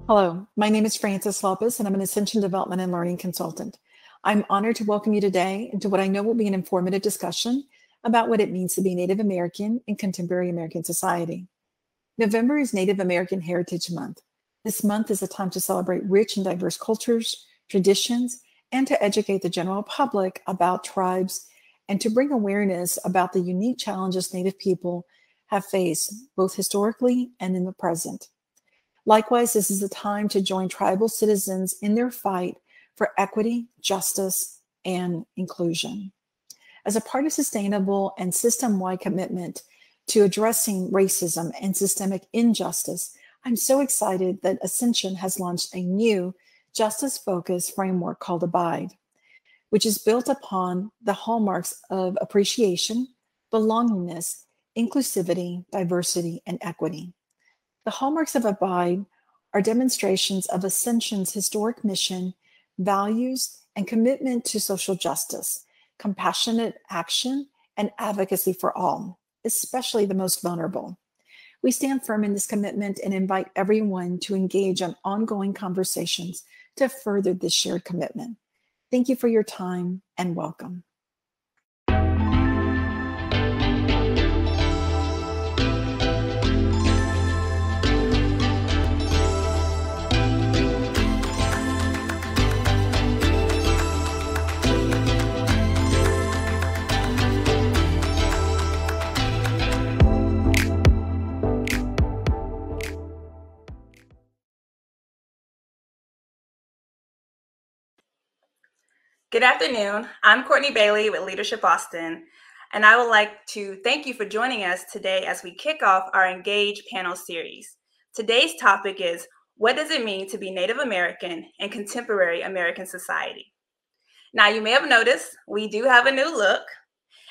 Hello, my name is Frances Lopez, and I'm an Ascension Development and Learning Consultant. I'm honored to welcome you today into what I know will be an informative discussion about what it means to be Native American in contemporary American society. November is Native American Heritage Month. This month is a time to celebrate rich and diverse cultures, traditions, and to educate the general public about tribes and to bring awareness about the unique challenges Native people have faced, both historically and in the present. Likewise, this is a time to join tribal citizens in their fight for equity, justice, and inclusion. As a part of sustainable and system-wide commitment to addressing racism and systemic injustice, I'm so excited that Ascension has launched a new justice-focused framework called Abide, which is built upon the hallmarks of appreciation, belongingness, inclusivity, diversity, and equity. The hallmarks of Abide are demonstrations of Ascension's historic mission, values, and commitment to social justice, compassionate action, and advocacy for all, especially the most vulnerable. We stand firm in this commitment and invite everyone to engage in ongoing conversations to further this shared commitment. Thank you for your time and welcome. Good afternoon. I'm Courtney Bailey with Leadership Austin, and I would like to thank you for joining us today as we kick off our Engage panel series. Today's topic is, what does it mean to be Native American in contemporary American society? Now, you may have noticed we do have a new look,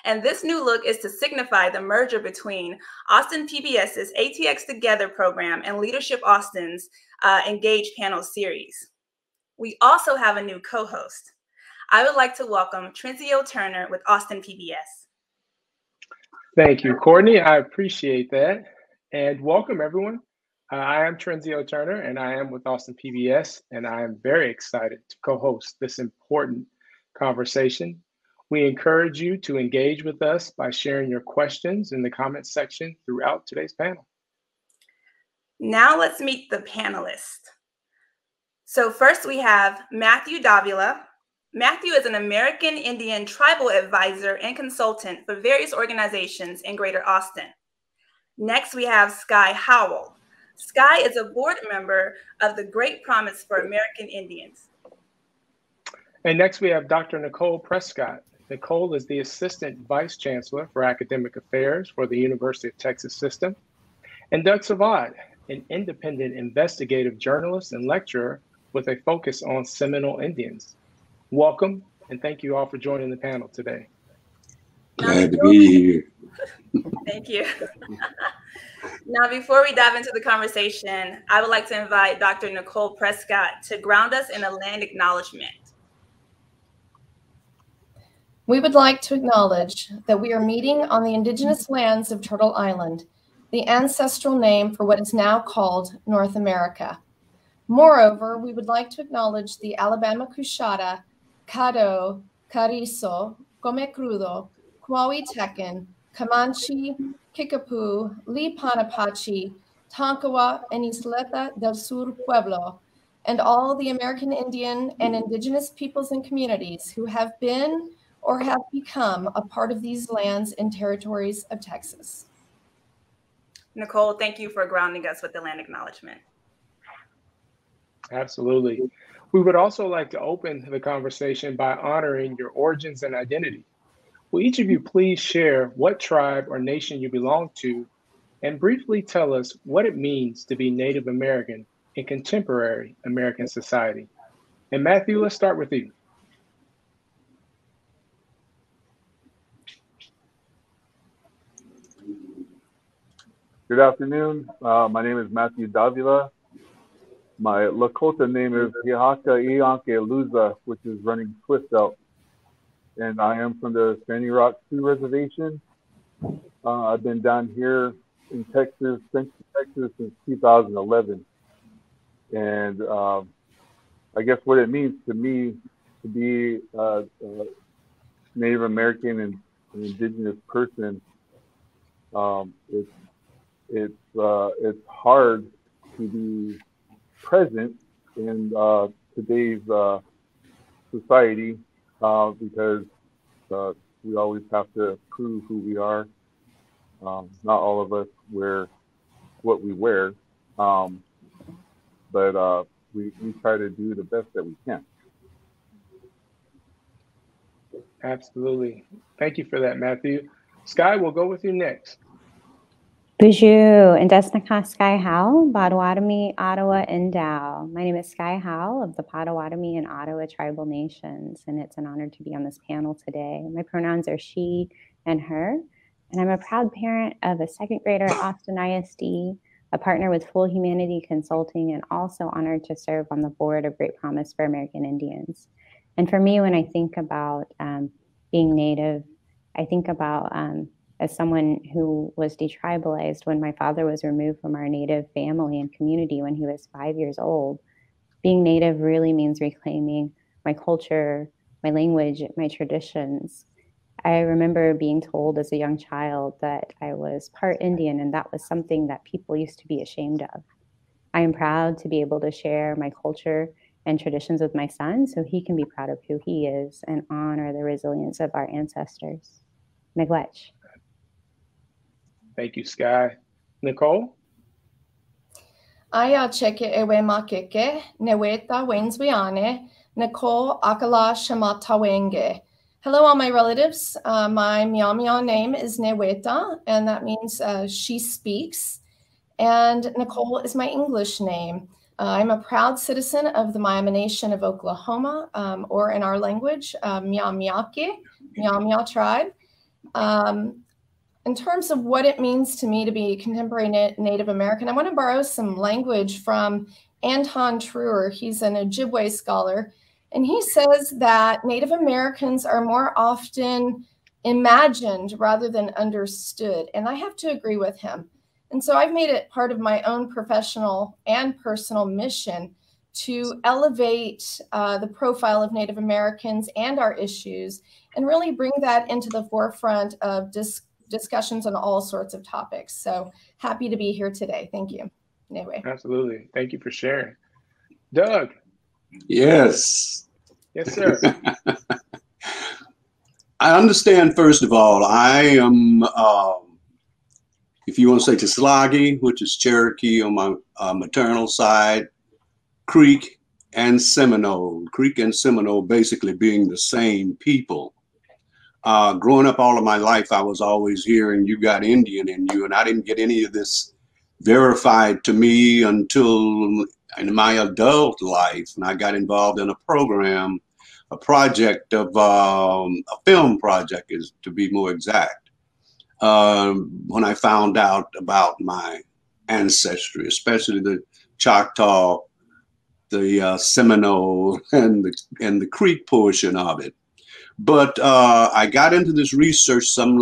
and this new look is to signify the merger between Austin PBS's ATX Together program and Leadership Austin's Engage panel series. We also have a new co-host. I would like to welcome Trenzio Turner with Austin PBS. Thank you, Courtney. I appreciate that. And welcome, everyone. I am Trenzio Turner, and I am with Austin PBS, and I am very excited to co-host this important conversation. We encourage you to engage with us by sharing your questions in the comments section throughout today's panel. Now let's meet the panelists. So first we have Matthew Davila. Matthew is an American Indian tribal advisor and consultant for various organizations in Greater Austin. Next, we have Sky Howell. Sky is a board member of the Great Promise for American Indians. And next, we have Dr. Nicole Prescott. Nicole is the Assistant Vice Chancellor for Academic Affairs for the University of Texas System. And Doug Savad, an independent investigative journalist and lecturer with a focus on Seminole Indians. Welcome, and thank you all for joining the panel today. Glad to be here. Thank you. Now, before we dive into the conversation, I would like to invite Dr. Nicole Prescott to ground us in a land acknowledgement. We would like to acknowledge that we are meeting on the indigenous lands of Turtle Island, the ancestral name for what is now called North America. Moreover, we would like to acknowledge the Alabama Cushata, Caddo, Carrizo, Come Crudo, Kwawi Tekin, Comanche, Kickapoo, Lipanapatchi, Tonkawa, and Isleta del Sur Pueblo, and all the American Indian and Indigenous peoples and communities who have been or have become a part of these lands and territories of Texas. Nicole, thank you for grounding us with the land acknowledgement. Absolutely. We would also like to open the conversation by honoring your origins and identity. Will each of you please share what tribe or nation you belong to and briefly tell us what it means to be Native American in contemporary American society? And Matthew, let's start with you. Good afternoon. My name is Matthew Davila. My Lakota name is Yahaka Ianke Luza, which is running Swift out. And I am from the Standing Rock Sioux Reservation. I've been down here in Texas, Central Texas, since 2011. And I guess what it means to me to be a Native American and an Indigenous person, it's hard to be present in today's society because we always have to prove who we are. Not all of us wear what we wear, but we try to do the best that we can. Absolutely. Thank you for that, Matthew. Sky, we'll go with you next. Bonjour, and Desnaka Sky Howell, Potawatomi, Ottawa, and Dow. My name is Sky Howell of the Potawatomi and Ottawa Tribal Nations, and it's an honor to be on this panel today. My pronouns are she and her, and I'm a proud parent of a second grader at Austin ISD, a partner with Full Humanity Consulting, and also honored to serve on the board of Great Promise for American Indians. And for me, when I think about being Native, I think about as someone who was detribalized when my father was removed from our Native family and community when he was 5 years old. Being Native really means reclaiming my culture, my language, my traditions. I remember being told as a young child that I was part Indian, and that was something that people used to be ashamed of. I am proud to be able to share my culture and traditions with my son so he can be proud of who he is and honor the resilience of our ancestors. Miigwech. Thank you, Sky. Nicole? Aya cheke ewe makeke, neweta wenswiane, Nicole akala shamatawenge. Hello, all my relatives. My Miao name is Neweta, and that means she speaks. And Nicole is my English name. I'm a proud citizen of the Miami Nation of Oklahoma, or in our language, Miao tribe. In terms of what it means to me to be contemporary Native American, I want to borrow some language from Anton Truer. He's an Ojibwe scholar, and he says that Native Americans are more often imagined rather than understood, and I have to agree with him. And so I've made it part of my own professional and personal mission to elevate the profile of Native Americans and our issues and really bring that into the forefront of discussions on all sorts of topics. So happy to be here today. Thank you. Anyway. Absolutely. Thank you for sharing. Doug. Yes. Yes, sir. I understand, first of all, I am, if you want to say Tislagi, which is Cherokee on my maternal side, Creek and Seminole. Creek and Seminole basically being the same people. Growing up all of my life, I was always hearing you got Indian in you, and I didn't get any of this verified to me until in my adult life. And I got involved in a program, a project of a film project, is to be more exact. When I found out about my ancestry, especially the Choctaw, the Seminole, and the Creek portion of it. But I got into this research some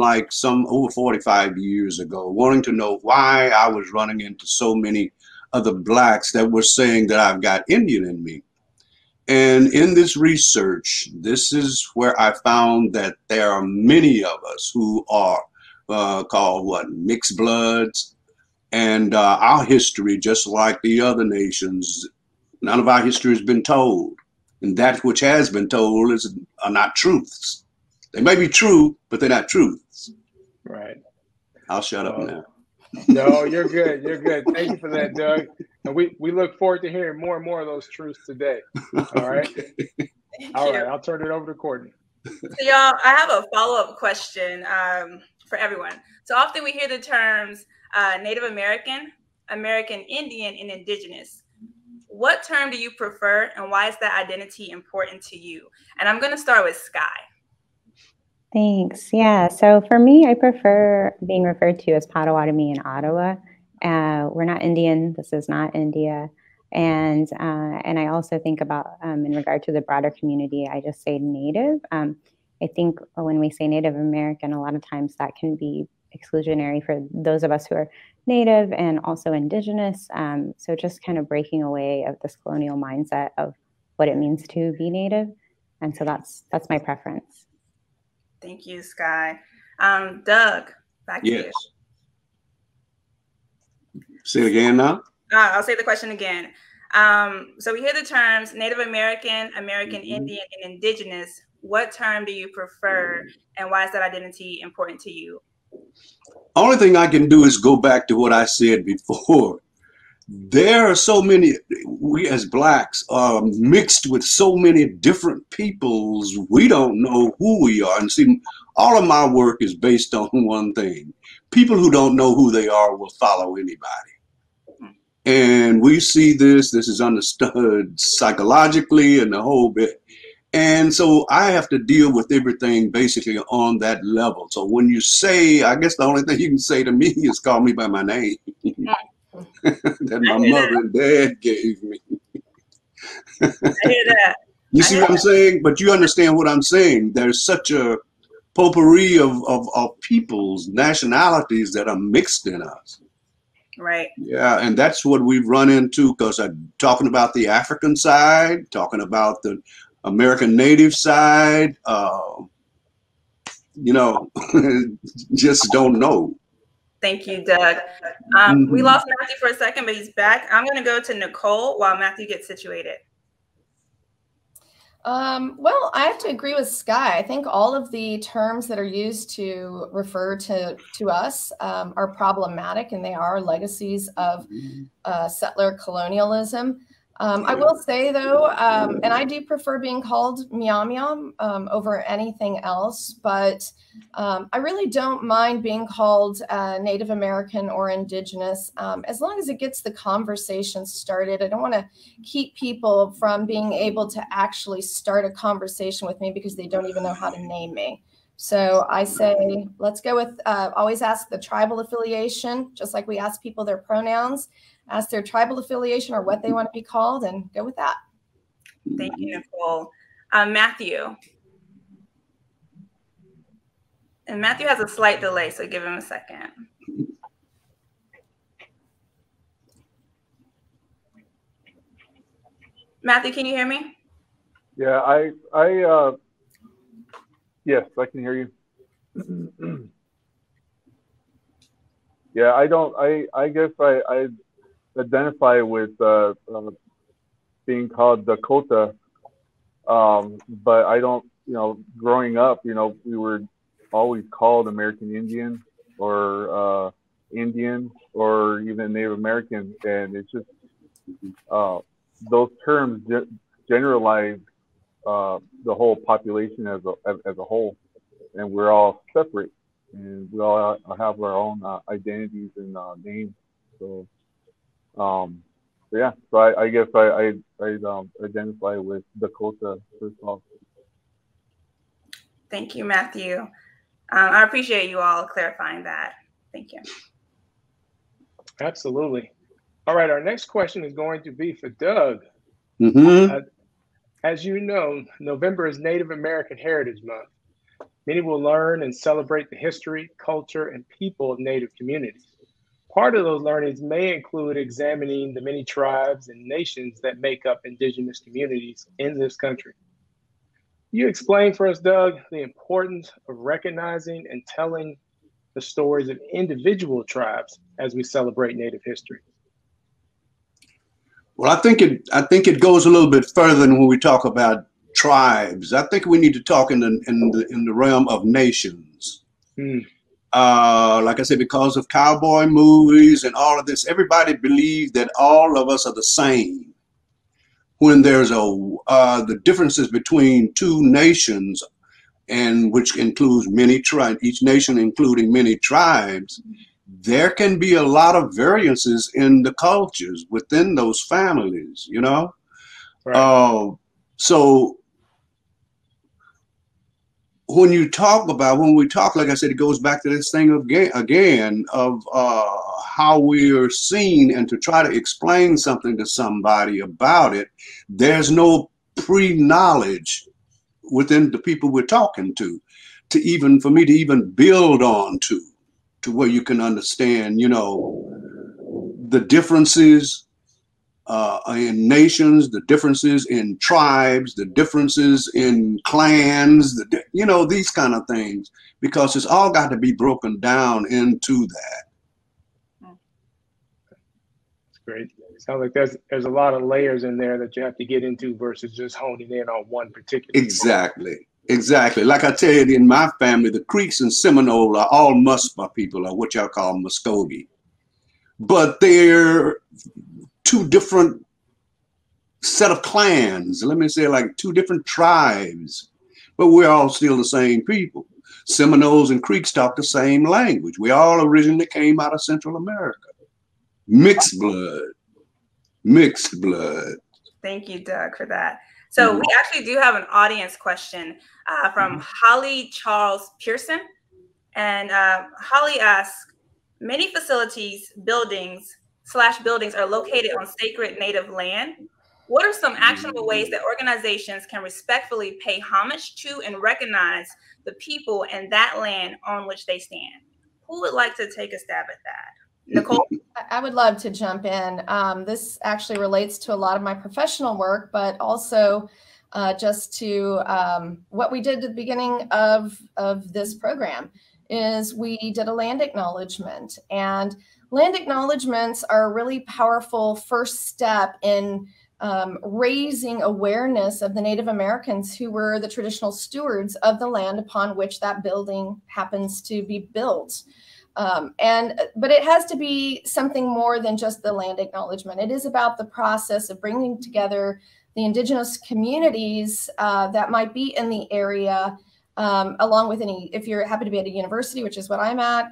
over 45 years ago, wanting to know why I was running into so many other blacks that were saying that I've got Indian in me. And in this research, this is where I found that there are many of us who are called mixed bloods. And our history, just like the other nations, none of our history has been told. And that which has been told are not truths. They may be true, but they're not truths. Right. I'll shut up now. No, you're good. You're good. Thank you for that, Doug. And we look forward to hearing more and more of those truths today. All right. All right. I'll turn it over to Courtney. So y'all, I have a follow-up question for everyone. So often we hear the terms Native American, American Indian, and Indigenous. What term do you prefer, and why is that identity important to you? And I'm going to start with Sky. Thanks. Yeah. So for me, I prefer being referred to as Potawatomi in Ottawa. We're not Indian. This is not India. And I also think about, in regard to the broader community, I just say Native. I think when we say Native American, a lot of times that can be exclusionary for those of us who are Native and also Indigenous. So just kind of breaking away of this colonial mindset of what it means to be Native. And so that's my preference. Thank you, Sky. Doug, back to you. Say it again now. I'll say the question again. So we hear the terms Native American, American Indian, and Indigenous. What term do you prefer, and why is that identity important to you? Only thing I can do is go back to what I said before. There are so many, we as Blacks are mixed with so many different peoples, we don't know who we are. And see, all of my work is based on one thing. People who don't know who they are will follow anybody. And we see this is understood psychologically and the whole bit. And so I have to deal with everything basically on that level. So when you say, I guess the only thing you can say to me is call me by my name that my mother and dad gave me. I hear that. You see what I'm saying? But you understand what I'm saying. There's such a potpourri of peoples, nationalities that are mixed in us. Right. Yeah, and that's what we've run into, because I'm talking about the African side, talking about the American Native side, you know, just don't know. Thank you, Doug. We lost Matthew for a second, but he's back. I'm going to go to Nicole while Matthew gets situated. Well, I have to agree with Sky. I think all of the terms that are used to refer to us are problematic, and they are legacies of settler colonialism. I will say, though, and I do prefer being called Miam over anything else, but I really don't mind being called Native American or Indigenous, as long as it gets the conversation started. I don't want to keep people from being able to actually start a conversation with me because they don't even know how to name me. So I say, let's go with, always ask the tribal affiliation, just like we ask people their pronouns. Ask their tribal affiliation or what they want to be called, and go with that. Thank you, Nicole. Matthew. And Matthew has a slight delay, so give him a second. Matthew, can you hear me? Yeah, yes, I can hear you. Yeah, I guess I identify with being called Dakota, but I don't, growing up, we were always called American Indian or Indian or even Native American, and it's just those terms generalize the whole population as a whole, and we're all separate, and we all have our own identities and names. So yeah, so I guess I identify with Dakota first off. Thank you, Matthew. I appreciate you all clarifying that. Thank you. Absolutely. All right, our next question is going to be for Doug. As you know, November is Native American Heritage Month. Many will learn and celebrate the history, culture, and people of Native communities. Part of those learnings may include examining the many tribes and nations that make up Indigenous communities in this country. You explain for us, Doug, the importance of recognizing and telling the stories of individual tribes as we celebrate Native history. Well, I think it goes a little bit further than when we talk about tribes. I think we need to talk in the realm of nations. Like I said, because of cowboy movies and all of this, everybody believes that all of us are the same. When there's the differences between two nations, and which includes many tribes, each nation including many tribes, there can be a lot of variances in the cultures within those families, Right. So when we talk, like I said, it goes back to this thing again of how we are seen, and to try to explain something to somebody about it, there's no pre-knowledge within the people we're talking to for me to even build on to. to where you can understand, the differences in nations, the differences in tribes, the differences in clans, these kind of things, because it's all got to be broken down into that. That's great. Sounds like there's a lot of layers in there that you have to get into versus just honing in on one particular. Exactly. Like I tell you, in my family, the Creeks and Seminole are all Musqueam people, or what y'all call Muskogee. But they're two different set of clans. Let me say, like two different tribes. But we're all still the same people. Seminoles and Creeks talk the same language. We all originally came out of Central America. Mixed blood. Thank you, Doug, for that. So we actually do have an audience question from Holly Charles Pearson. And Holly asks, many facilities, buildings are located on sacred Native land. What are some actionable ways that organizations can respectfully pay homage to and recognize the people and that land on which they stand? Who would like to take a stab at that? Nicole? I would love to jump in. This actually relates to a lot of my professional work, but also just to what we did at the beginning of this program is we did a land acknowledgement. And land acknowledgements are a really powerful first step in raising awareness of the Native Americans who were the traditional stewards of the land upon which that building happens to be built. But it has to be something more than just the land acknowledgement. It is about the process of bringing together the indigenous communities that might be in the area, along with if you're happy to be at a university, which is what I'm at,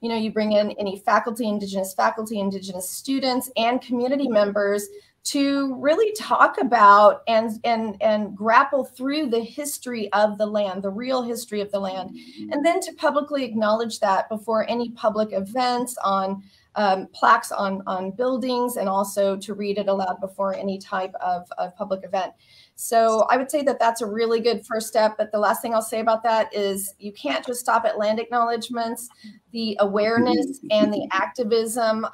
you bring in any faculty, indigenous students, and community members to really talk about and grapple through the history of the land, the real history of the land, and then to publicly acknowledge that before any public events, on plaques on buildings, and also to read it aloud before any type of public event. So I would say that that's a really good first step. But the last thing I'll say about that is you can't just stop at land acknowledgements. The awareness and the activism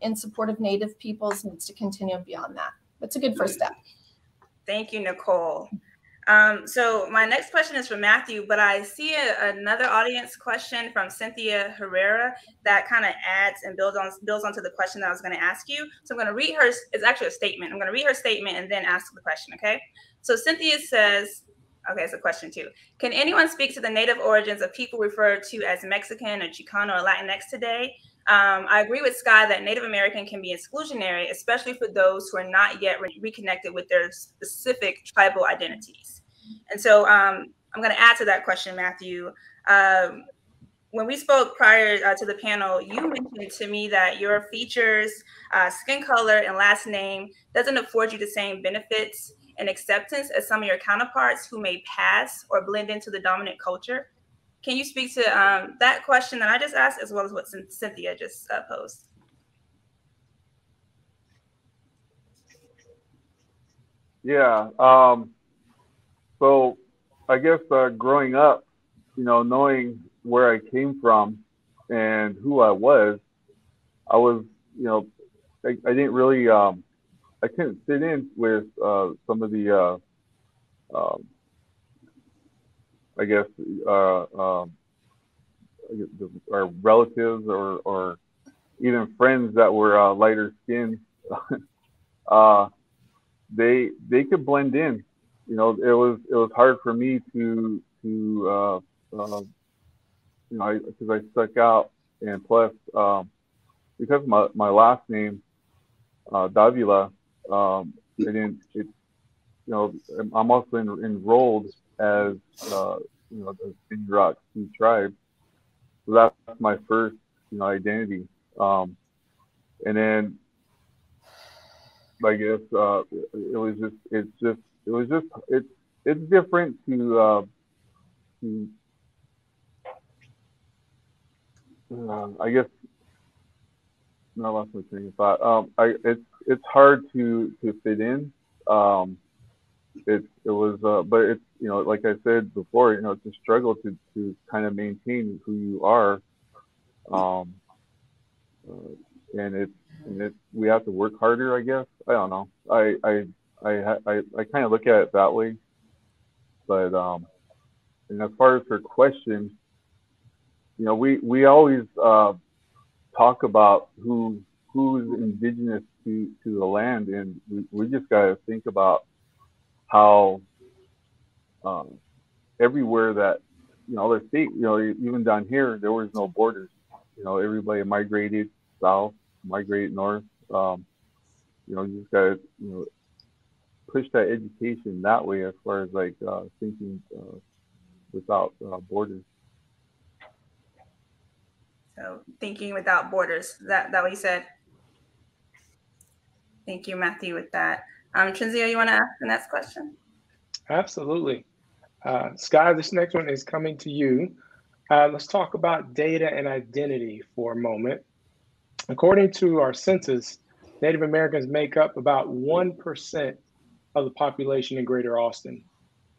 in support of Native peoples needs to continue beyond that. That's a good first step. Thank you, Nicole. So my next question is from Matthew, but I see another audience question from Cynthia Herrera that kind of adds and builds onto the question that I was going to ask you. So I'm going to read her. It's actually a statement. I'm going to read her statement and then ask the question. Okay. So Cynthia says, okay, it's a question too. Can anyone speak to the native origins of people referred to as Mexican or Chicano or Latinx today? I agree with Sky that Native American can be exclusionary, especially for those who are not yet reconnected with their specific tribal identities. And so I'm going to add to that question, Matthew. When we spoke prior to the panel, you mentioned to me that your features, skin color, and last name doesn't afford you the same benefits and acceptance as some of your counterparts who may pass or blend into the dominant culture. Can you speak to that question that I just asked, as well as what Cynthia just posed? Yeah. So I guess growing up, knowing where I came from and who I was, I didn't really, I couldn't fit in with some of the, our relatives or even friends that were lighter skinned. They could blend in. It was hard for me to because I stuck out, and plus because my last name Davila, I'm also enrolled as the Indian Rock Sioux tribe. So that's my first identity, and then I guess it's different to I guess I lost my train of thought. It's hard to fit in. It was but it's like I said before, it's a struggle to kind of maintain who you are And we have to work harder, I guess. I don't know. I kind of look at it that way. But and as far as her question, you know, we always talk about who's indigenous to the land, and we just got to think about how everywhere that, you know, the state, you know, even down here, there was no borders. You know, everybody migrated south, migrated north. You know, you just got to, you know, push that education that way as far as like thinking without borders. So thinking without borders, that what you said? Thank you, Matthew, with that. Trinzia, you want to ask the next question? Absolutely. Sky, this next one is coming to you. Let's talk about data and identity for a moment. According to our census, Native Americans make up about 1% of the population in Greater Austin.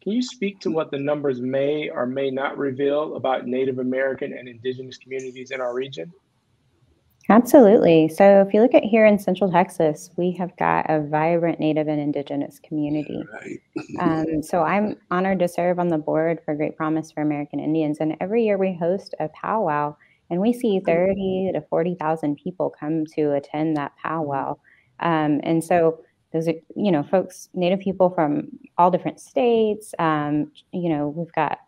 Can you speak to what the numbers may or may not reveal about Native American and Indigenous communities in our region? Absolutely. So if you look at here in Central Texas, we have got a vibrant Native and Indigenous community. So I'm honored to serve on the board for Great Promise for American Indians. And every year we host a powwow, and we see 30 to 40,000 people come to attend that powwow. And so those are, you know, folks, Native people from all different states. You know, we've got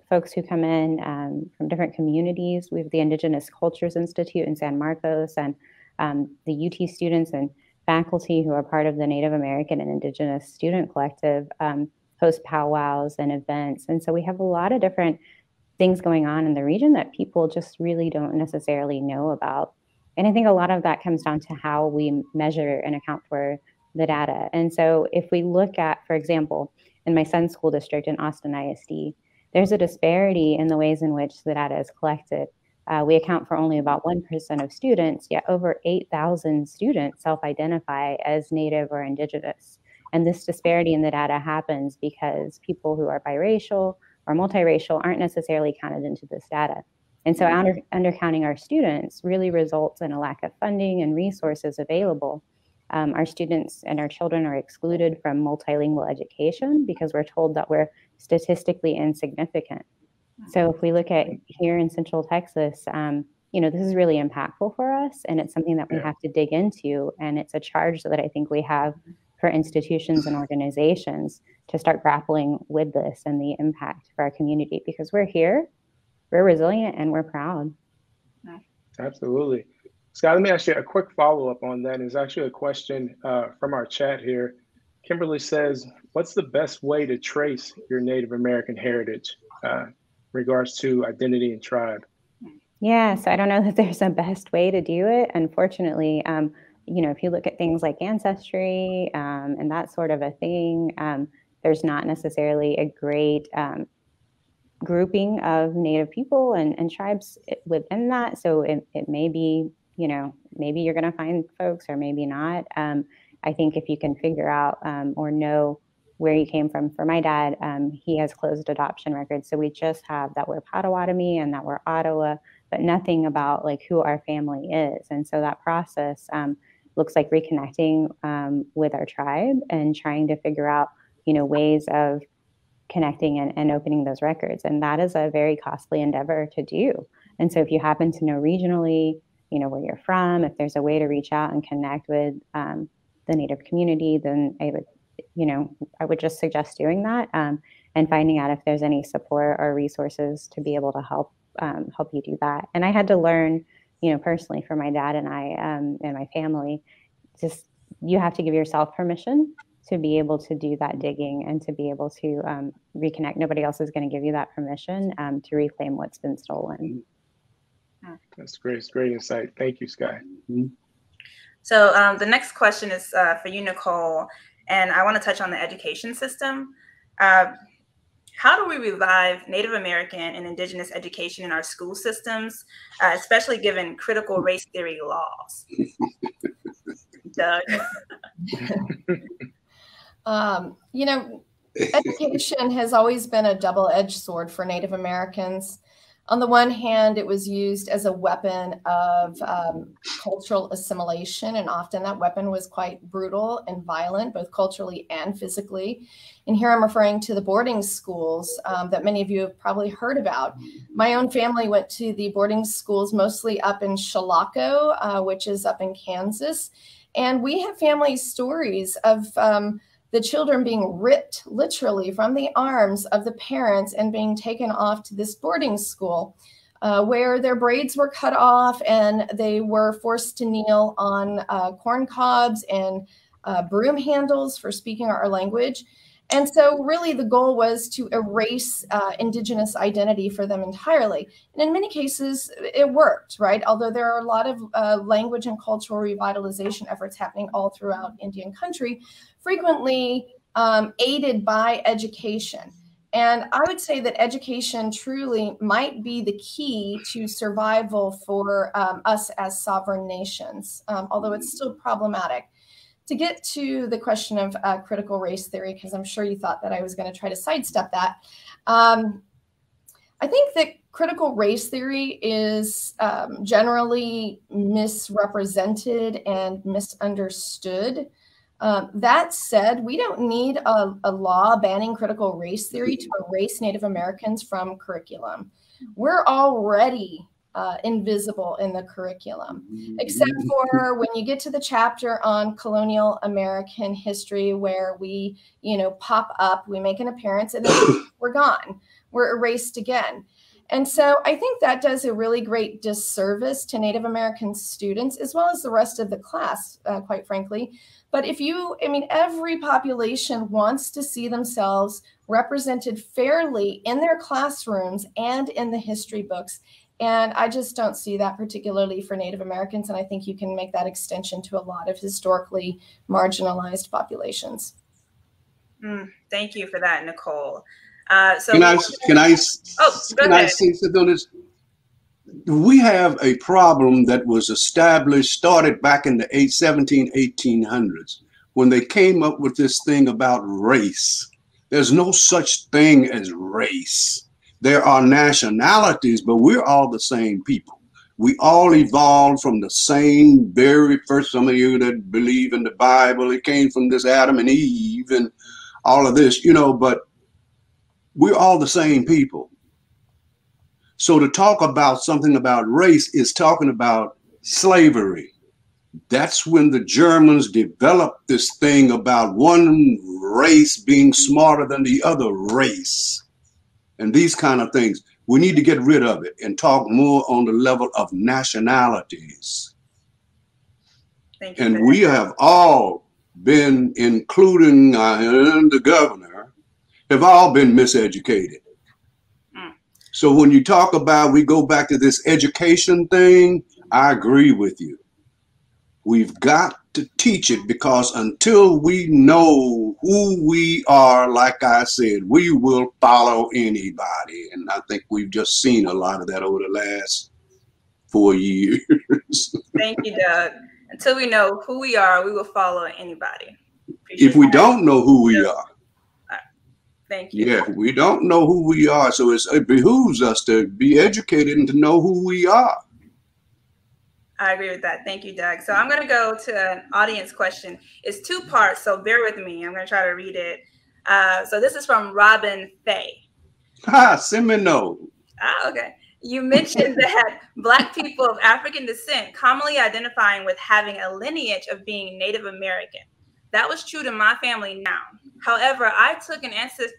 folks who come in from different communities. We have the Indigenous Cultures Institute in San Marcos, and the UT students and faculty who are part of the Native American and Indigenous Student Collective host powwows and events. And so we have a lot of different things going on in the region that people just really don't necessarily know about. And I think a lot of that comes down to how we measure and account for the data. And so if we look at, for example, in my son's school district in Austin ISD, there's a disparity in the ways in which the data is collected. We account for only about 1% of students, yet over 8,000 students self-identify as Native or Indigenous. And this disparity in the data happens because people who are biracial or multiracial aren't necessarily counted into this data. And so undercounting our students really results in a lack of funding and resources available. Our students and our children are excluded from multilingual education because we're told that we're statistically insignificant. So if we look at here in Central Texas, you know, this is really impactful for us, and it's something that we have to dig into. And it's a charge that I think we have for institutions and organizations to start grappling with this and the impact for our community, because we're here, we're resilient, and we're proud. Absolutely. Scott, let me ask you a quick follow-up on that. It's actually a question from our chat here. Kimberly says, what's the best way to trace your Native American heritage in regards to identity and tribe? Yeah, so I don't know that there's a best way to do it. Unfortunately, you know, if you look at things like ancestry and that sort of a thing, there's not necessarily a great grouping of Native people and tribes within that. So it may be, you know, maybe you're going to find folks or maybe not. I think if you can figure out or know where you came from. For my dad, he has closed adoption records. So we just have that we're Potawatomi and that we're Ottawa, but nothing about like who our family is. And so that process looks like reconnecting with our tribe and trying to figure out, you know, ways of connecting and opening those records. And that is a very costly endeavor to do. And so if you happen to know regionally, you know, where you're from, if there's a way to reach out and connect with the Native community, then I would just suggest doing that and finding out if there's any support or resources to be able to help you do that. And I had to learn, you know, personally for my dad and I and my family, just you have to give yourself permission to be able to do that digging and to be able to reconnect. Nobody else is going to give you that permission to reclaim what's been stolen. That's great. It's great insight. Thank you, Sky. Mm-hmm. So the next question is for you, Nicole, and I want to touch on the education system. How do we revive Native American and Indigenous education in our school systems, especially given critical race theory laws? Doug? You know, education has always been a double-edged sword for Native Americans. On the one hand, it was used as a weapon of cultural assimilation, and often that weapon was quite brutal and violent, both culturally and physically. And here I'm referring to the boarding schools that many of you have probably heard about. My own family went to the boarding schools mostly up in Chilocco, which is up in Kansas. And we have family stories of the children being ripped literally from the arms of the parents and being taken off to this boarding school where their braids were cut off and they were forced to kneel on corn cobs and broom handles for speaking our language. And so really the goal was to erase Indigenous identity for them entirely. And in many cases, it worked, right? Although there are a lot of language and cultural revitalization efforts happening all throughout Indian country, frequently aided by education. And I would say that education truly might be the key to survival for us as sovereign nations, although it's still problematic. To get to the question of critical race theory, because I'm sure you thought that I was going to try to sidestep that, I think that critical race theory is generally misrepresented and misunderstood. That said, we don't need a law banning critical race theory to erase Native Americans from curriculum. We're already invisible in the curriculum, except for when you get to the chapter on colonial American history where we, pop up, we make an appearance, and then we're gone. We're erased again. And so I think that does a really great disservice to Native American students, as well as the rest of the class, quite frankly. But every population wants to see themselves represented fairly in their classrooms and in the history books. And I just don't see that particularly for Native Americans. And I think you can make that extension to a lot of historically marginalized populations. Thank you for that, Nicole. Can I say something on this? We have a problem that was started back in the 1800s when they came up with this thing about race. There's no such thing as race. There are nationalities, but we're all the same people. We all evolved from the same very first, some of you that believe in the Bible, it came from this Adam and Eve and all of this, but we're all the same people. So to talk about something about race is talking about slavery. That's when the Germans developed this thing about one race being smarter than the other race. And these kind of things, we need to get rid of it and talk more on the level of nationalities. Thank you. And we have all been, including the governor, have all been miseducated. So when you talk about, we go back to this education thing, I agree with you. We've got to teach it, because until we know who we are, like I said, we will follow anybody. And I think we've just seen a lot of that over the last 4 years. Thank you, Doug. Until we know who we are, we will follow anybody. If we don't know who we are. Thank you. Yeah, we don't know who we are. So it behooves us to be educated and to know who we are. I agree with that. Thank you, Doug. So I'm going to go to an audience question. It's 2 parts, so bear with me. I'm going to try to read it. So this is from Robin Fay. Seminole. Okay. You mentioned that Black people of African descent commonly identifying with having a lineage of being Native American. That was true to my family now. However, I took an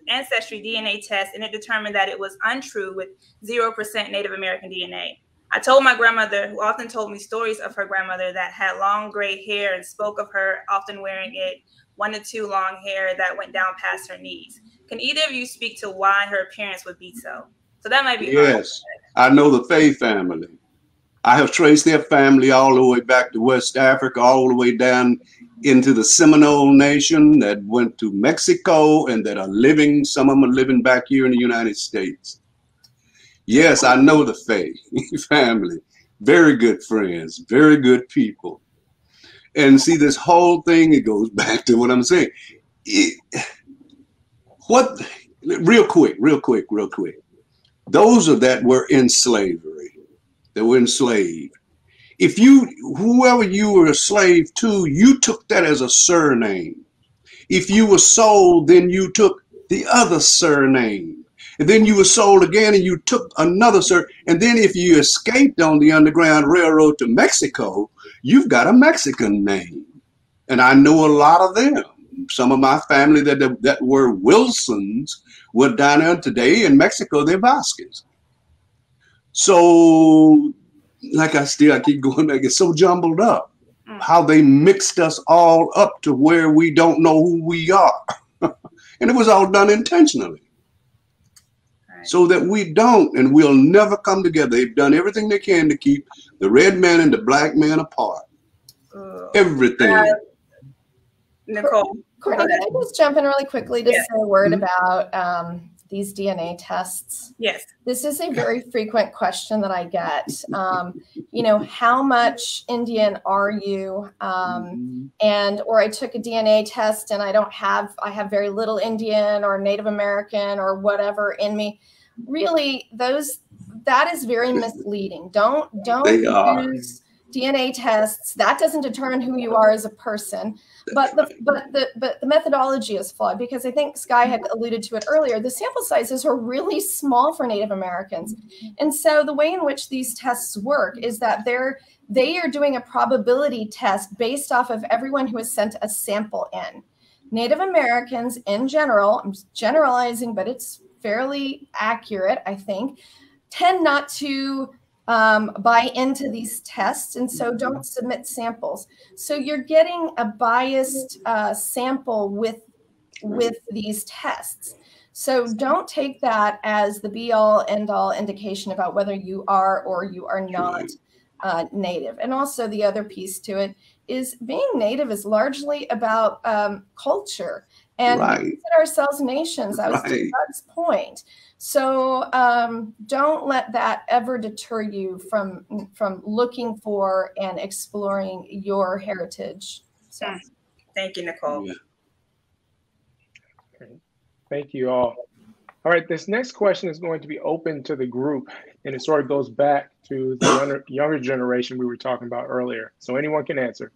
ancestry DNA test and it determined that it was untrue with 0% Native American DNA. I told my grandmother, who often told me stories of her grandmother that had long gray hair and spoke of her often wearing it 1 to 2 long hair that went down past her knees. Can either of you speak to why her appearance would be so? So that might be yes. I know the Fay family. I have traced their family all the way back to West Africa, all the way down into the Seminole Nation that went to Mexico and that are living, some of them are living back here in the United States. Yes, I know the Fay family. Very good friends, very good people. And see, this whole thing, it goes back to what I'm saying. Real quick. those are that were in slavery, that were enslaved. If you, whoever you were a slave to, you took that as a surname. If you were sold, then you took the other surname. And then you were sold again and you took another surname. And then if you escaped on the Underground Railroad to Mexico, you've got a Mexican name. And I know a lot of them. Some of my family that were Wilsons were down there today in Mexico, they're Vasquez. So, like I keep going back, it's so jumbled up. How they mixed us all up to where we don't know who we are. And it was all done intentionally. Right. So that we don't, and we'll never come together. They've done everything they can to keep the red man and the black man apart. Everything. Nicole. Courtney, can I just jump in really quickly to say a word about these DNA tests? Yes. This is a very frequent question that I get. You know, how much Indian are you? Or I took a DNA test and I have very little Indian or Native American or whatever in me. Really, that is very misleading. Don't use DNA tests. That doesn't determine who you are as a person. But the methodology is flawed, because I think Sky had alluded to it earlier. The sample sizes are really small for Native Americans. And so the way in which these tests work is that they are doing a probability test based off of everyone who has sent a sample in. Native Americans in general, I'm generalizing, but it's fairly accurate, I think, tend not to buy into these tests, and so don't submit samples. So you're getting a biased sample with these tests. So don't take that as the be-all, end-all indication about whether you are or you are not Native. And also the other piece to it is being Native is largely about culture, and we consider ourselves nations. That was to Doug's point. So don't let that ever deter you from looking for and exploring your heritage. So. Thank you, Nicole. Yeah. Thank you all. All right, this next question is going to be open to the group, and it sort of goes back to the younger generation we were talking about earlier. So anyone can answer.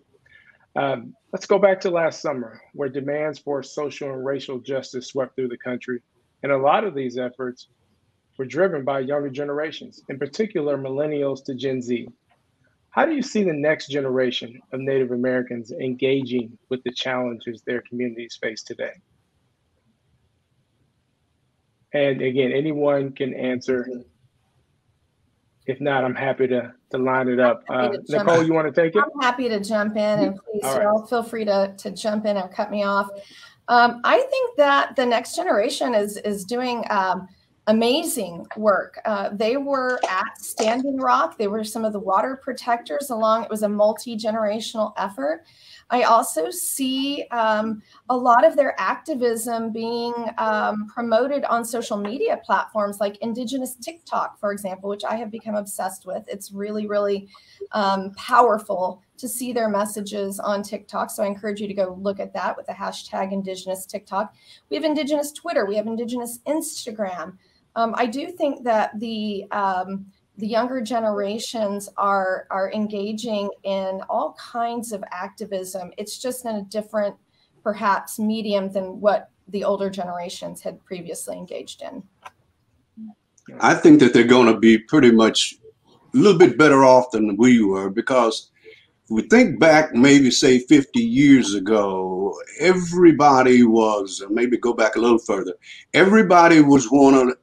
Let's go back to last summer, where demands for social and racial justice swept through the country. And a lot of these efforts were driven by younger generations, in particular, millennials to Gen Z. How do you see the next generation of Native Americans engaging with the challenges their communities face today? And again, anyone can answer. If not, I'm happy to line it up. Nicole, you want to take it? I'm happy to jump in, and please, y'all feel free to jump in or cut me off. I think that the next generation is doing amazing work. They were at Standing Rock. They were some of the water protectors it was a multi-generational effort. I also see a lot of their activism being promoted on social media platforms like Indigenous TikTok, for example, which I have become obsessed with. It's really, really powerful to see their messages on TikTok. So I encourage you to go look at that with the hashtag Indigenous TikTok. We have Indigenous Twitter. We have Indigenous Instagram. I do think that the younger generations are engaging in all kinds of activism. It's just in a different, perhaps, medium than what the older generations had previously engaged in. I think that they're going to be pretty much a little bit better off than we were, because if we think back, maybe say 50 years ago, everybody was, maybe go back a little further, everybody was wanting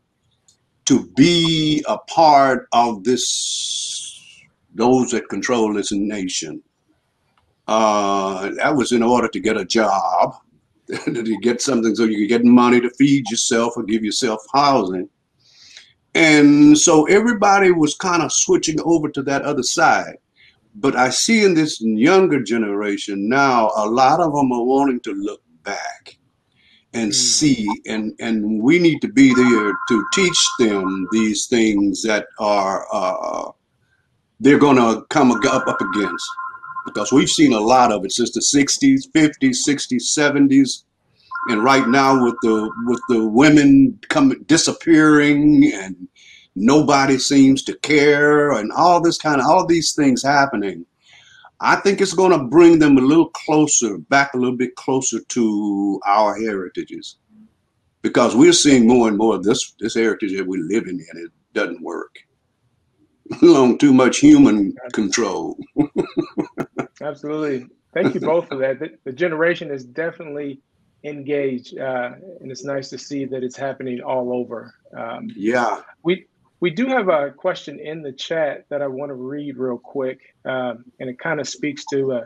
to be a part of those that control this nation. That was in order to get a job, to get something so you could get money to feed yourself or give yourself housing. And so everybody was kind of switching over to that other side. But I see in this younger generation now, a lot of them are wanting to look back and see, and we need to be there to teach them these things that are they're going to come up against, because we've seen a lot of it since the 60s, 50s, 60s, 70s, and right now with the women disappearing and nobody seems to care, and all these things happening. I think it's going to bring them a little bit closer to our heritages, because we're seeing more and more of this heritage that we're living in. It doesn't work. Along too much human control. Absolutely. Thank you both for that. The generation is definitely engaged, and it's nice to see that it's happening all over. Yeah. We do have a question in the chat that I want to read real quick, and it kind of speaks to,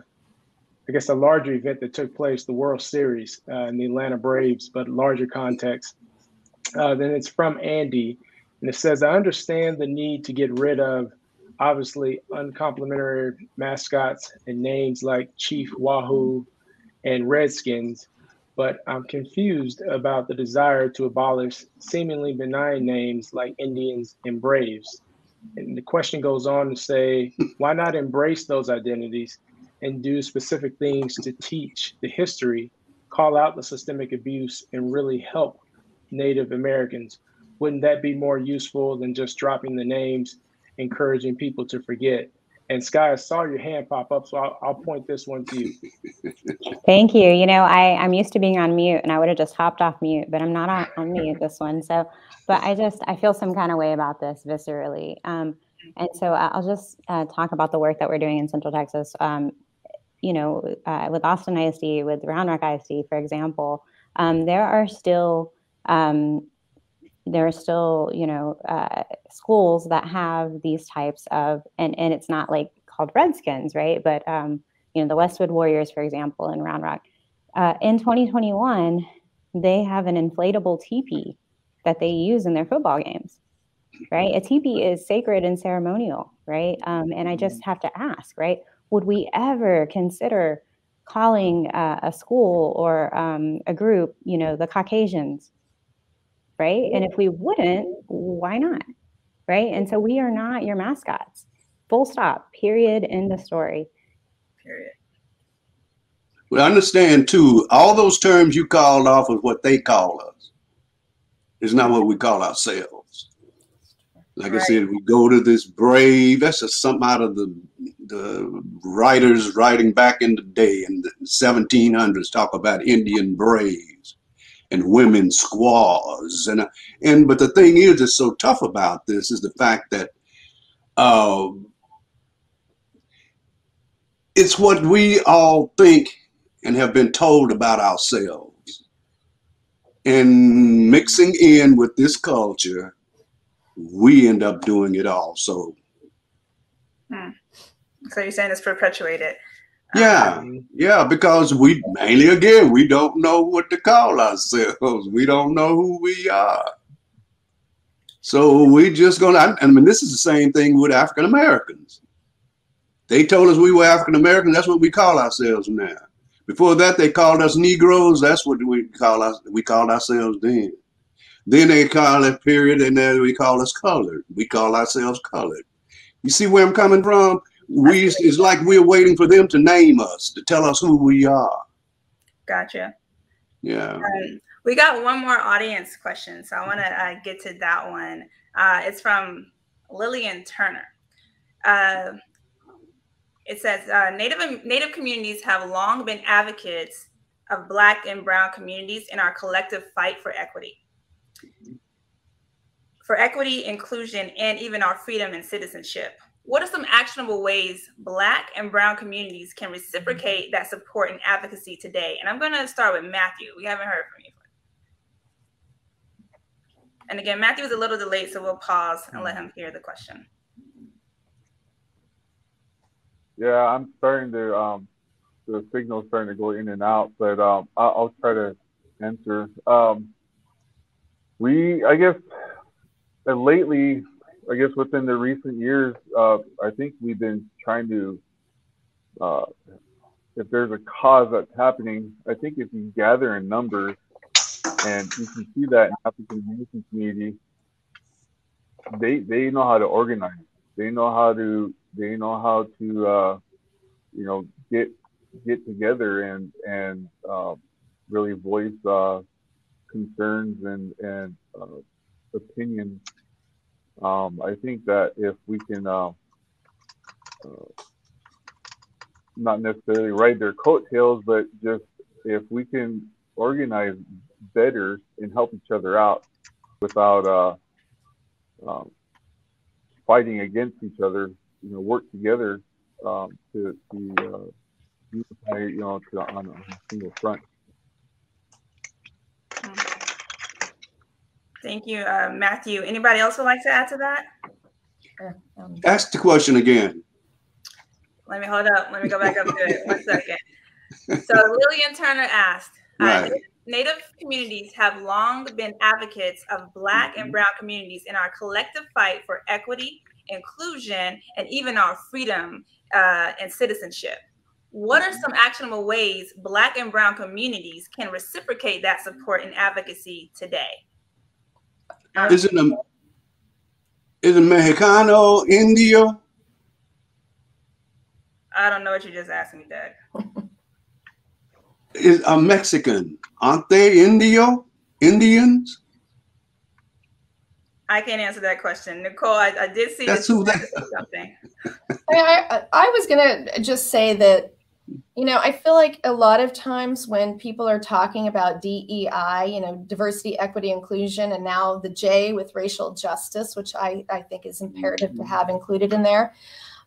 I guess, a larger event that took place, the World Series in the Atlanta Braves, but larger context. Then it's from Andy, and it says, I understand the need to get rid of, obviously, uncomplimentary mascots and names like Chief Wahoo and Redskins, but I'm confused about the desire to abolish seemingly benign names like Indians and Braves. And the question goes on to say, why not embrace those identities and do specific things to teach the history, call out the systemic abuse, and really help Native Americans? Wouldn't that be more useful than just dropping the names, encouraging people to forget? And Sky, I saw your hand pop up, so I'll point this one to you. Thank you. You know, I'm used to being on mute, and I would have just hopped off mute, but I'm not on mute this one. So, but I feel some kind of way about this viscerally. And so I'll just talk about the work that we're doing in Central Texas. You know, with Austin ISD, with Round Rock ISD, for example, there are still, you know, schools that have these types of, and it's not like called Redskins, right? But, you know, the Westwood Warriors, for example, in Round Rock, in 2021, they have an inflatable teepee that they use in their football games, right? A teepee is sacred and ceremonial, right? And I just have to ask, right? Would we ever consider calling a school or a group, you know, the Caucasians, right? And if we wouldn't, why not, right? And so we are not your mascots. Full stop, period, end of story. Period. Well, understand too, all those terms you called off of what they call us is not what we call ourselves. Like I said, we go to this brave, that's just something out of the writers writing back in the day in the 1700s, talk about Indian braves and women squaws. But the thing is, that's so tough about this is the fact that it's what we all think and have been told about ourselves. And mixing in with this culture, we end up doing it also. So you're saying it's perpetuated? Yeah, because we don't know what to call ourselves. We don't know who we are. So we just I mean, this is the same thing with African Americans. They told us we were African Americans. That's what we call ourselves now. Before that, they called us Negroes. That's what we called ourselves then. Then they called that period, and then we call us colored. We call ourselves colored. You see where I'm coming from? It's like we're waiting for them to name us, to tell us who we are. Gotcha. Yeah. We got one more audience question, so I want to get to that one. It's from Lillian Turner. It says, Native communities have long been advocates of Black and Brown communities in our collective fight for equity. For equity, inclusion, and even our freedom and citizenship. What are some actionable ways Black and Brown communities can reciprocate that support and advocacy today? And I'm going to start with Matthew. We haven't heard from you. And again, Matthew is a little delayed, so we'll pause and let him hear the question. Yeah, I'm starting to, the signal's starting to go in and out, but I'll try to answer. I guess, lately, I guess within the recent years, I think we've been trying to, if there's a cause that's happening, I think if you gather in numbers, and you can see that in African American community, they know how to organize. They know how to you know, get together and really voice concerns and opinions. I think that if we can not necessarily ride their coattails, but just if we can organize better and help each other out without fighting against each other, work together to unify, on a single front. Thank you, Matthew. Anybody else would like to add to that? Ask the question again. Let me hold up. Let me go back up to it. 1 second. So Lillian Turner asked, Right. Native communities have long been advocates of Black and Brown communities in our collective fight for equity, inclusion, and even our freedom and citizenship. What are some actionable ways Black and Brown communities can reciprocate that support and advocacy today? Is it Mexicano, Indio? I don't know what you just asked me, Doug. Is a Mexican? Aren't they Indians? I can't answer that question. Nicole, I did see That's who that. something. I was going to just say that, I feel like a lot of times when people are talking about DEI, diversity, equity, inclusion, and now the J with racial justice, which I think is imperative to have included in there.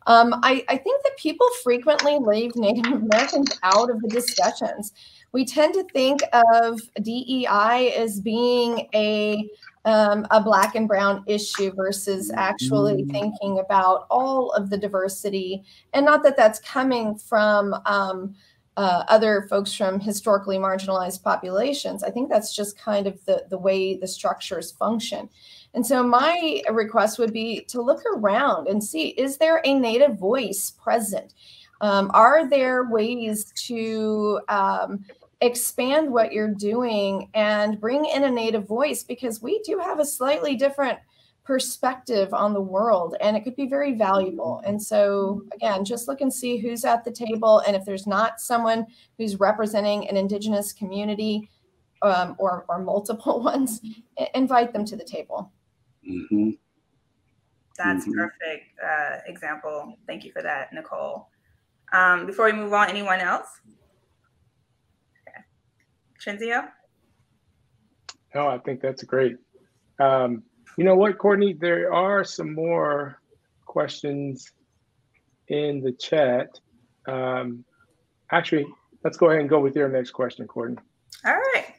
I think that people frequently leave Native Americans out of the discussions. We tend to think of DEI as being a Black and Brown issue versus actually thinking about all of the diversity, and not that that's coming from other folks from historically marginalized populations. I think that's just kind of the way the structures function. And so my request would be to look around and see, is there a Native voice present? Are there ways to expand what you're doing and bring in a Native voice? Because we do have a slightly different perspective on the world, and it could be very valuable. And so again, just look and see who's at the table. And if there's not someone who's representing an Indigenous community or multiple ones, invite them to the table. Mm-hmm. That's perfect example. Thank you for that, Nicole. Before we move on, anyone else? Okay. Trinzio? No, I think that's great. You know what, Courtney? There are some more questions in the chat. Actually, let's go ahead and go with your next question, Courtney. All right.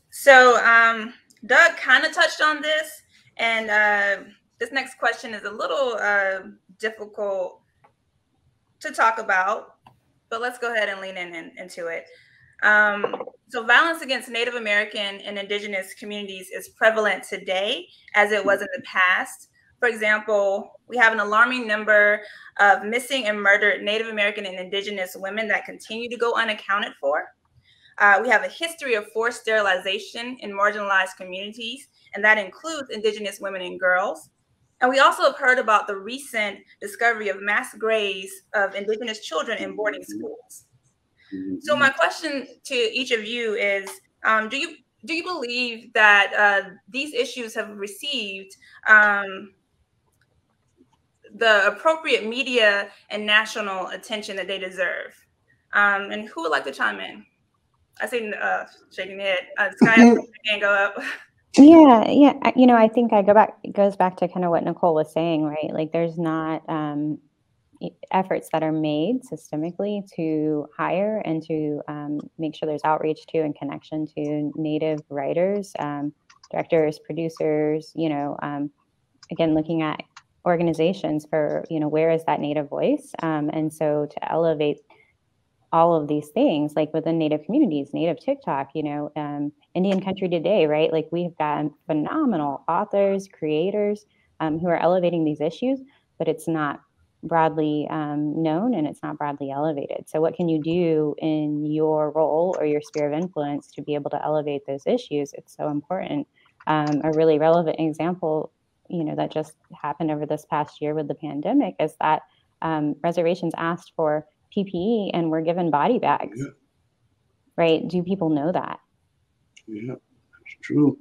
So Doug kind of touched on this, and this next question is a little difficult to talk about, but let's go ahead and lean into it. So violence against Native American and Indigenous communities is prevalent today as it was in the past. For example, we have an alarming number of missing and murdered Native American and Indigenous women that continue to go unaccounted for. We have a history of forced sterilization in marginalized communities, and that includes Indigenous women and girls. And we also have heard about the recent discovery of mass graves of Indigenous children in boarding schools. So my question to each of you is, do you believe that these issues have received the appropriate media and national attention that they deserve? And who would like to chime in? I see shaking the head. Sky, can go up. Yeah. I think it goes back to kind of what Nicole was saying, right? Like there's not efforts that are made systemically to hire and to make sure there's outreach to and connection to Native writers, directors, producers, again, looking at organizations for, where is that Native voice? And so to elevate all of these things, like within Native communities, Native TikTok, Indian Country Today, right? Like we've got phenomenal authors, creators who are elevating these issues, but it's not broadly known and it's not broadly elevated. So what can you do in your role or your sphere of influence to be able to elevate those issues? It's so important. A really relevant example, that just happened over this past year with the pandemic is that reservations asked for PPE and were given body bags, right? Do people know that? Yeah, that's true.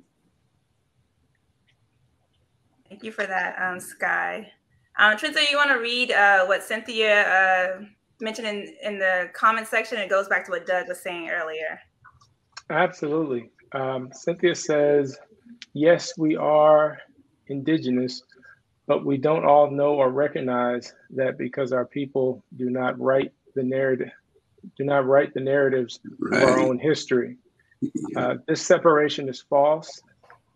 Thank you for that, Sky. Trinta, you want to read what Cynthia mentioned in the comment section? It goes back to what Doug was saying earlier. Absolutely. Cynthia says, yes, we are Indigenous, but we don't all know or recognize that because our people do not write the narratives of our own history. This separation is false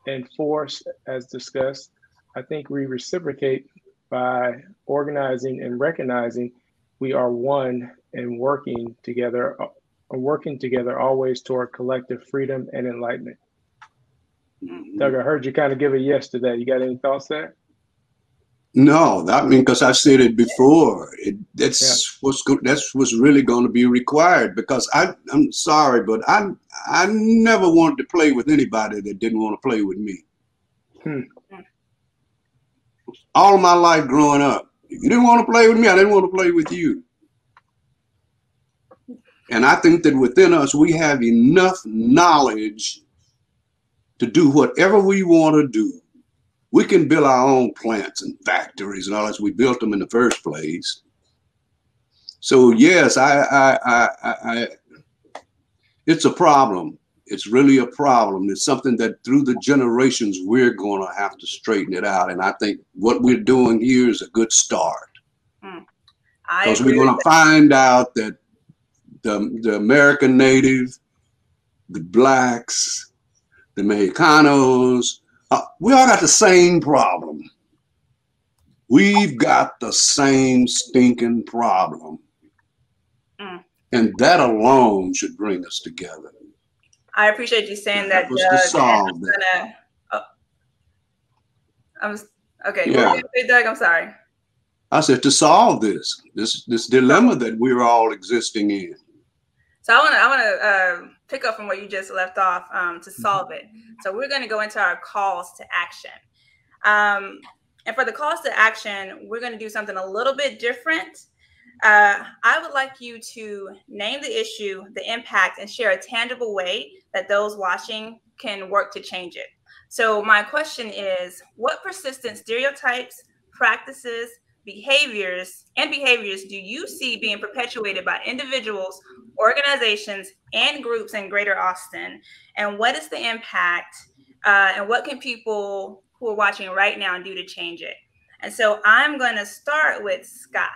and forced, as discussed. I think we reciprocate by organizing and recognizing we are one and working together always toward collective freedom and enlightenment. Doug, I heard you kind of give a yes to that. You got any thoughts there? No, I mean, because I said it before. That's what's really going to be required. Because I'm sorry, but I never wanted to play with anybody that didn't want to play with me. All my life growing up, if you didn't want to play with me, I didn't want to play with you. And I think that within us, we have enough knowledge to do whatever we want to do. We can build our own plants and factories and all that. We built them in the first place. So yes, it's a problem. It's really a problem. It's something that through the generations, we're going to have to straighten it out. And I think what we're doing here is a good start. Because we're going to find out that the American Native, the Blacks, the Mexicanos, we all got the same problem. We've got the same stinking problem. And that alone should bring us together. I appreciate you saying that, Doug. To solve that. Okay, yeah. Doug, I'm sorry. I said to solve this dilemma that we're all existing in. So I want to pick up from where you just left off to solve it. So we're going to go into our calls to action. And for the calls to action, we're going to do something a little bit different. I would like you to name the issue, the impact, and share a tangible way that those watching can work to change it. So my question is, what persistent stereotypes, practices, behaviors do you see being perpetuated by individuals, organizations, and groups in Greater Austin? And what is the impact? And what can people who are watching right now do to change it? And so I'm going to start with Sky.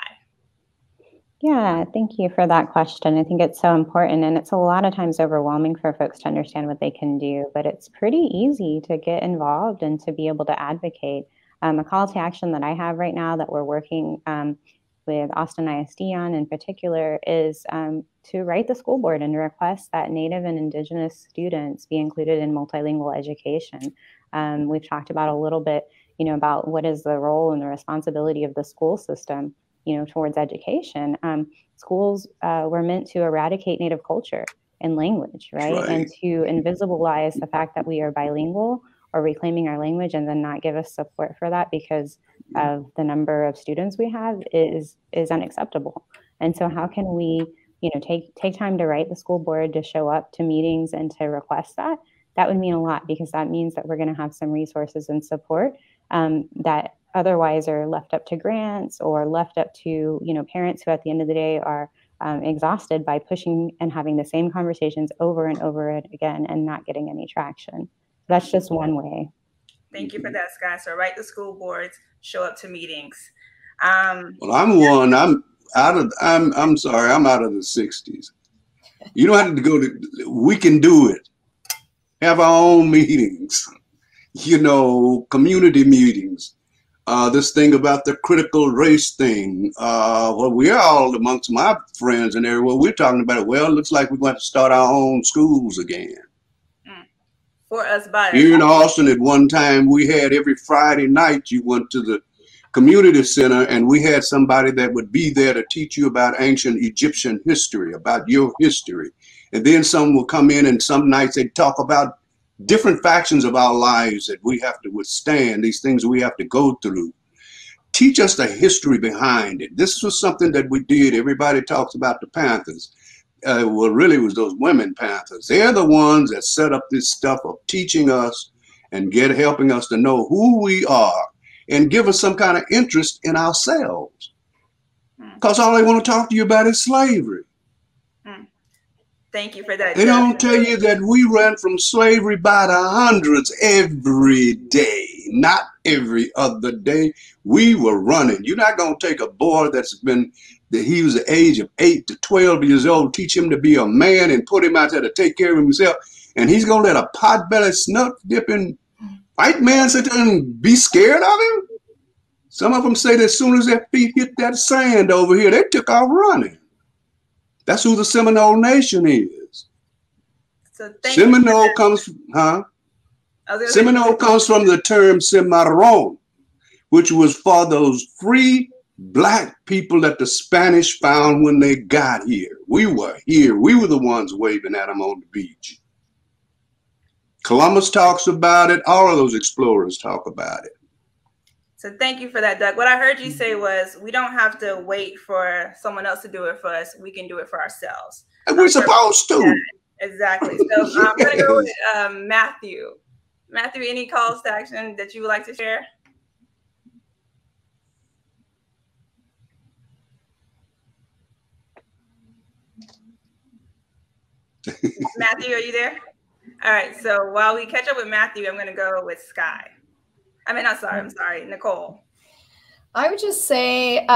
Yeah, thank you for that question. I think it's so important, and it's a lot of times overwhelming for folks to understand what they can do, but it's pretty easy to get involved and to be able to advocate. A call to action that I have right now that we're working with Austin ISD on in particular is to write the school board and to request that Native and Indigenous students be included in multilingual education. We've talked about a little bit, about what is the role and the responsibility of the school system, towards education. Schools were meant to eradicate Native culture and language, right? And to invisibilize the fact that we are bilingual or reclaiming our language and then not give us support for that because of the number of students we have is unacceptable. And so how can we, take time to write the school board, to show up to meetings and to request that? That would mean a lot, because that means that we're going to have some resources and support that otherwise are left up to grants or left up to, parents who at the end of the day are exhausted by pushing and having the same conversations over and over again and not getting any traction. That's just one way. Thank you for that, Sky. So write the school boards, show up to meetings. Well, I'm out of the 60s. You don't have to we can do it. Have our own meetings, community meetings. This thing about the critical race thing. Well, we're all amongst my friends and everywhere. We're talking about it. Well, it looks like we're going to start our own schools again. For us, by here in Austin, at one time, we had every Friday night, you went to the community center and we had somebody that would be there to teach you about ancient Egyptian history, about your history. And then some will come in and some nights they'd talk about different factions of our lives that we have to withstand, these things we have to go through. Teach us the history behind it. This was something that we did. Everybody talks about the Panthers. Well, really it was those women Panthers. They're the ones that set up this stuff of teaching us and helping us to know who we are. and give us some kind of interest in ourselves. Because all they want to talk to you about is slavery. Thank you for that. They don't tell you that we ran from slavery by the hundreds every day, not every other day. We were running. You're not going to take a boy that he was the age of 8 to 12 years old, teach him to be a man and put him out there to take care of himself. And he's going to let a pot-bellied snuff-dipping white man sit there and be scared of him? Some of them say that as soon as their feet hit that sand over here, they took off running. That's who the Seminole Nation is. So Seminole comes from, Seminole comes from the term cimarron, which was for those free black people that the Spanish found when they got here. We were here. We were the ones waving at them on the beach. Columbus talks about it. All of those explorers talk about it. So thank you for that, Doug. What I heard you say was we don't have to wait for someone else to do it for us. We can do it for ourselves. And we're supposed to. Yeah, exactly. So I'm going to go with Matthew. Matthew, any calls to action that you would like to share? Matthew, are you there? All right. So while we catch up with Matthew, I'm going to go with Sky. I'm sorry, Nicole. I would just say,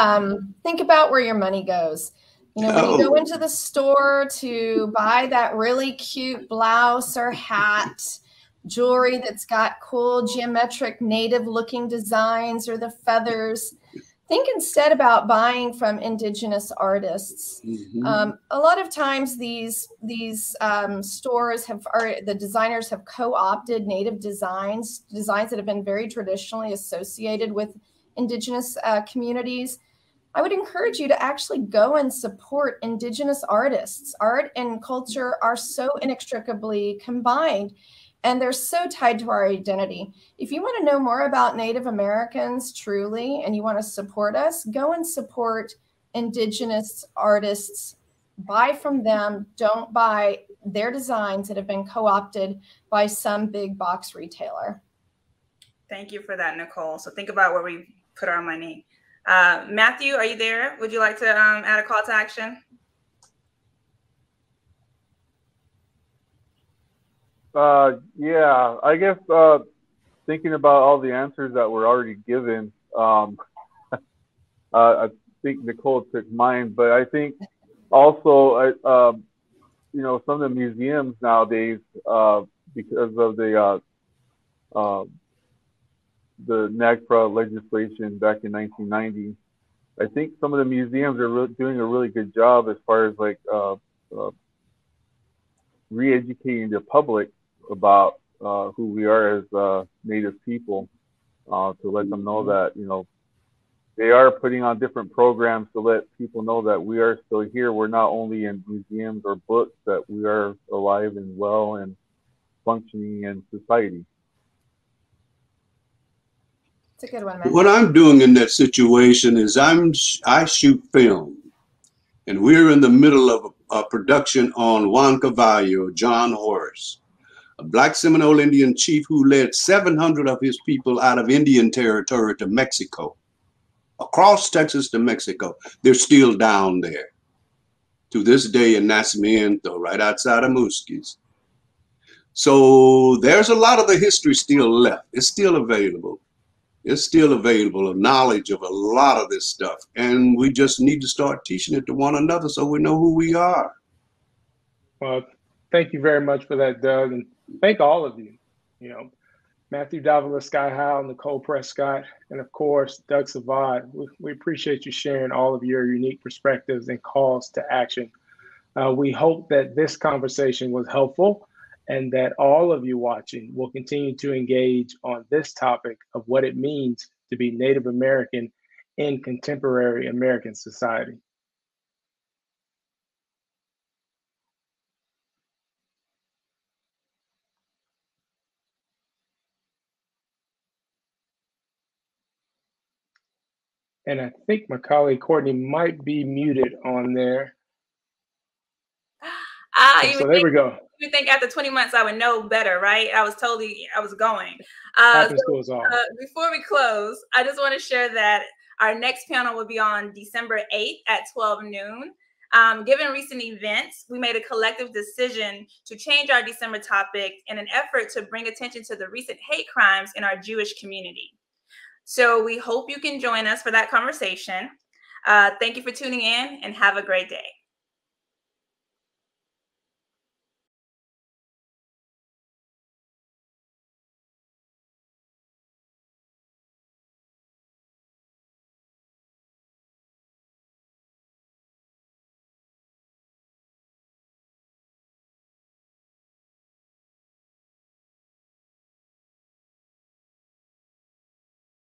think about where your money goes. You know, when you go into the store to buy that really cute blouse or hat, jewelry that's got cool geometric native looking designs or the feathers, think instead about buying from Indigenous artists. A lot of times these stores the designers have co-opted native designs that have been very traditionally associated with Indigenous communities. I would encourage you to actually go and support Indigenous artists. Art and culture are so inextricably combined, and they're so tied to our identity. If you want to know more about Native Americans truly, and you want to support us, go and support Indigenous artists. Buy from them. Don't buy their designs that have been co-opted by some big box retailer. Thank you for that, Nicole. So think about where we put our money. Matthew, are you there? Would you like to add a call to action? Yeah, I guess thinking about all the answers that were already given, I think Nicole took mine, but I think also, you know, some of the museums nowadays, because of the NAGPRA legislation back in 1990, I think some of the museums are doing a really good job as far as like re-educating the public about who we are as Native people, to let them know that, you know, they are putting on different programs to let people know that we are still here. We're not only in museums or books, that we are alive and well and functioning in society. It's a good one, Matthew. What I'm doing in that situation is I shoot film, and we're in the middle of a production on Juan Cavallo, John Horace, a Black Seminole Indian chief who led 700 of his people out of Indian territory to Mexico, across Texas to Mexico. They're still down there to this day in Nacimiento, right outside of Musquis. So there's a lot of the history still left. It's still available. It's still available, of knowledge of a lot of this stuff. And we just need to start teaching it to one another so we know who we are. Well, thank you very much for that, Doug. And thank all of you. You know, Matthew Davila, Sky Howell, Nicole Prescott, and of course, Doug Savad. We appreciate you sharing all of your unique perspectives and calls to action. We hope that this conversation was helpful, and that all of you watching will continue to engage on this topic of what it means to be Native American in contemporary American society. And I think my colleague Courtney might be muted on there. So there we go. You think after 20 months I would know better, right? I was going. Happens to us all. Before we close, I just want to share that our next panel will be on December 8th at 12 noon. Given recent events, we made a collective decision to change our December topic in an effort to bring attention to the recent hate crimes in our Jewish community. So we hope you can join us for that conversation. Thank you for tuning in and have a great day.